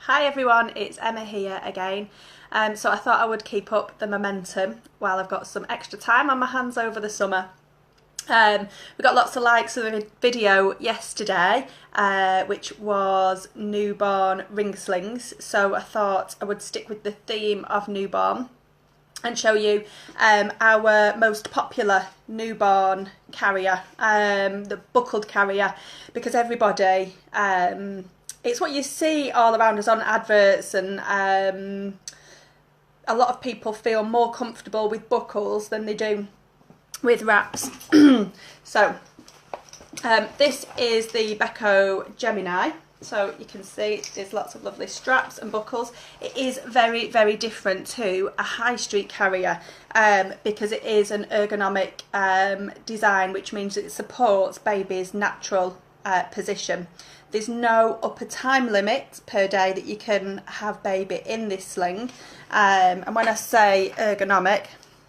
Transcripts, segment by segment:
Hi everyone, it's Emma here again. So I thought I would keep up the momentum while I've got some extra time on my hands over the summer. We got lots of likes of the video yesterday, which was newborn ring slings. So I thought I would stick with the theme of newborn and show you our most popular newborn carrier, the buckled carrier, because everybody, it's what you see all around us on adverts, and a lot of people feel more comfortable with buckles than they do with wraps. So this is the Beco Gemini. So you can see there's lots of lovely straps and buckles. It is very, very different to a high street carrier because it is an ergonomic design, which means it supports baby's natural position. There's no upper time limit per day that you can have baby in this sling. And when I say ergonomic,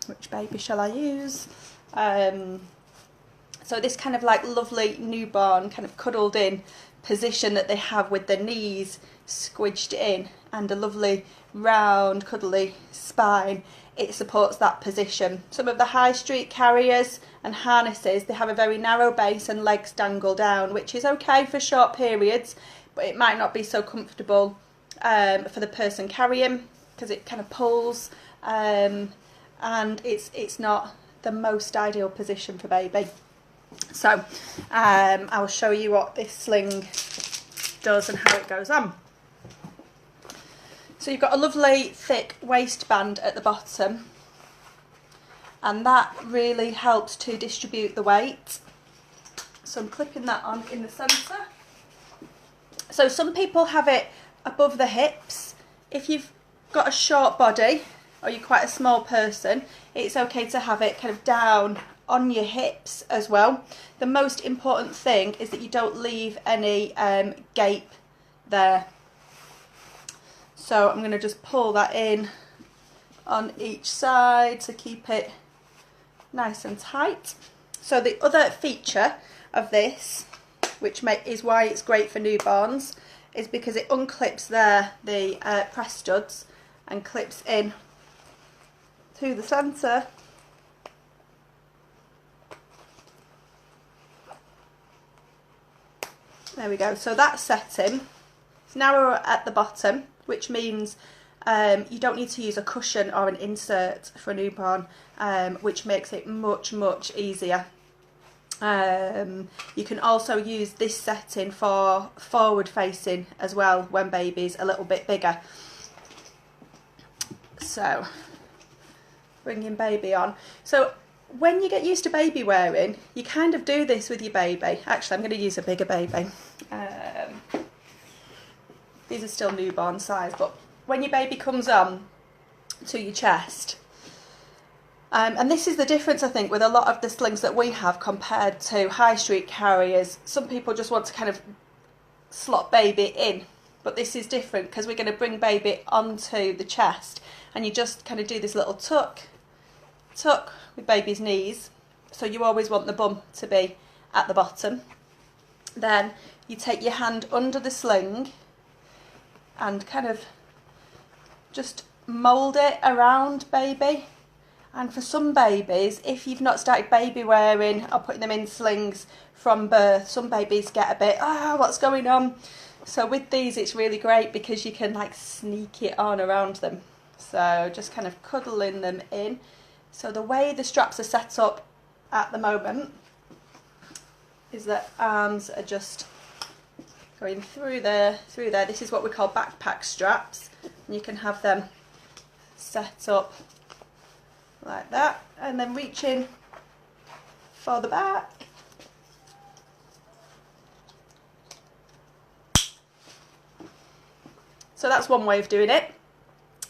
which baby shall I use? So this kind of like lovely newborn kind of cuddled in position that they have with their knees squidged in and a lovely round cuddly spine, it supports that position. Some of the high street carriers and harnesses, they have a very narrow base and legs dangle down, which is okay for short periods, but it might not be so comfortable for the person carrying, because it kind of pulls and it's not the most ideal position for baby. So I'll show you what this sling does and how it goes on. So you've got a lovely thick waistband at the bottom, and that really helps to distribute the weight. So I'm clipping that on in the centre. So some people have it above the hips. If you've got a short body or you're quite a small person, it's okay to have it kind of down on your hips as well. The most important thing is that you don't leave any gape there. So I'm going to just pull that in on each side to keep it nice and tight. So the other feature of this, which is why it's great for newborns, is because it unclips there the press studs and clips in to the centre. There we go. So that's setting. It's narrower at the bottom, which means you don't need to use a cushion or an insert for a newborn, which makes it much, much easier. You can also use this setting for forward facing as well when baby's a little bit bigger. So bringing baby on. So when you get used to baby wearing, you kind of do this with your baby. Actually, I'm going to use a bigger baby. These are still newborn size, but when your baby comes on to your chest, and this is the difference, I think, with a lot of the slings that we have compared to high street carriers. Some people just want to kind of slot baby in, but this is different because we're going to bring baby onto the chest, and you just kind of do this little tuck with baby's knees. So you always want the bum to be at the bottom. Then you take your hand under the sling and kind of just mould it around baby. And for some babies, if you've not started baby wearing or putting them in slings from birth, some babies get a bit, what's going on? So with these, it's really great because you can like sneak it on around them. So just kind of cuddling them in. So the way the straps are set up at the moment is that arms are just going through there. This is what we call backpack straps, and you can have them set up like that, and then reach in for the back. So that's one way of doing it.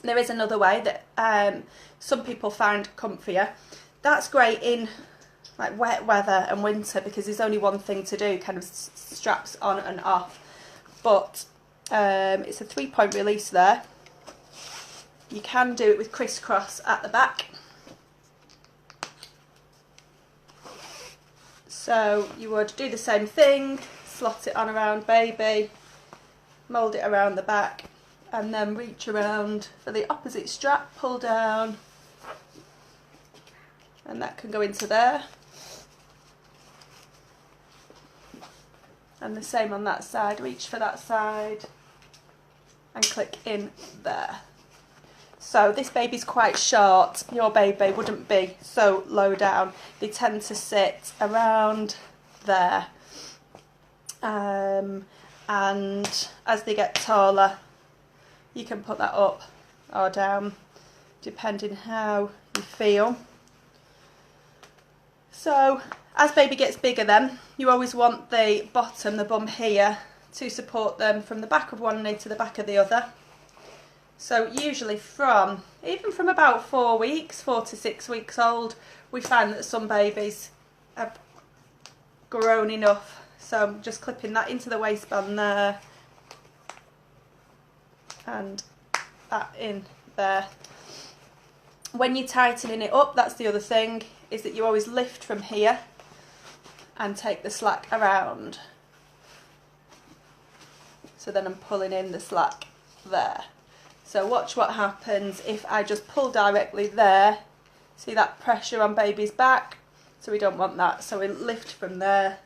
There is another way that some people find comfier. That's great in like wet weather and winter because there's only one thing to do, kind of straps on and off. But it's a 3-point release there. You can do it with crisscross at the back. So you would do the same thing, slot it on around baby, mould it around the back, and then reach around for the opposite strap, pull down, and that can go into there. And the same on that side, reach for that side and click in there. So this baby's quite short, your baby wouldn't be so low down. They tend to sit around there. And as they get taller, you can put that up or down, depending how you feel. So as baby gets bigger then, you always want the bottom, the bum here, to support them from the back of one knee to the back of the other. So usually even from about 4 weeks, 4 to 6 weeks old, we find that some babies have grown enough. So I'm just clipping that into the waistband there and that in there. When you're tightening it up, that's the other thing, is that you always lift from here and take the slack around. So then I'm pulling in the slack there. So watch what happens if I just pull directly there. See that pressure on baby's back? So we don't want that. So we lift from there,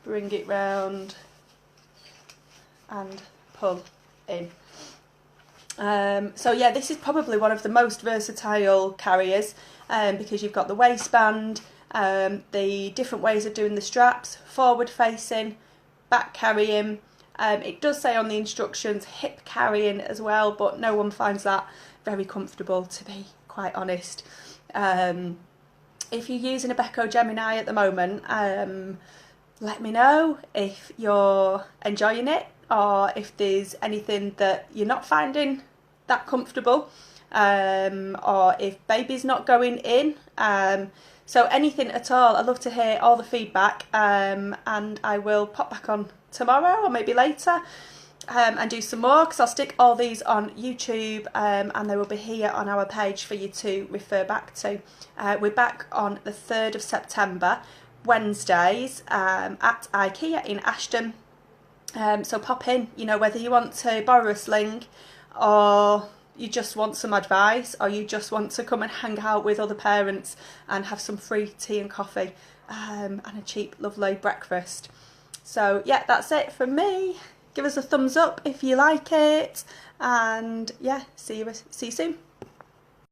bring it round and pull in. So yeah, this is probably one of the most versatile carriers because you've got the waistband, the different ways of doing the straps, forward facing, back carrying. It does say on the instructions hip carrying as well, but no one finds that very comfortable, to be quite honest. If you're using a Beco Gemini at the moment, let me know if you're enjoying it or if there's anything that you're not finding that comfortable, or if baby's not going in. So anything at all, I'd love to hear all the feedback, and I will pop back on tomorrow or maybe later and do some more, because I'll stick all these on YouTube, and they will be here on our page for you to refer back to. We're back on the 3rd of September, Wednesdays, at IKEA in Ashton. So pop in, you know, whether you want to borrow a sling or you just want some advice, or you just want to come and hang out with other parents and have some free tea and coffee, and a cheap lovely breakfast. So yeah, that's it from me. Give us a thumbs up if you like it, and yeah, see you soon.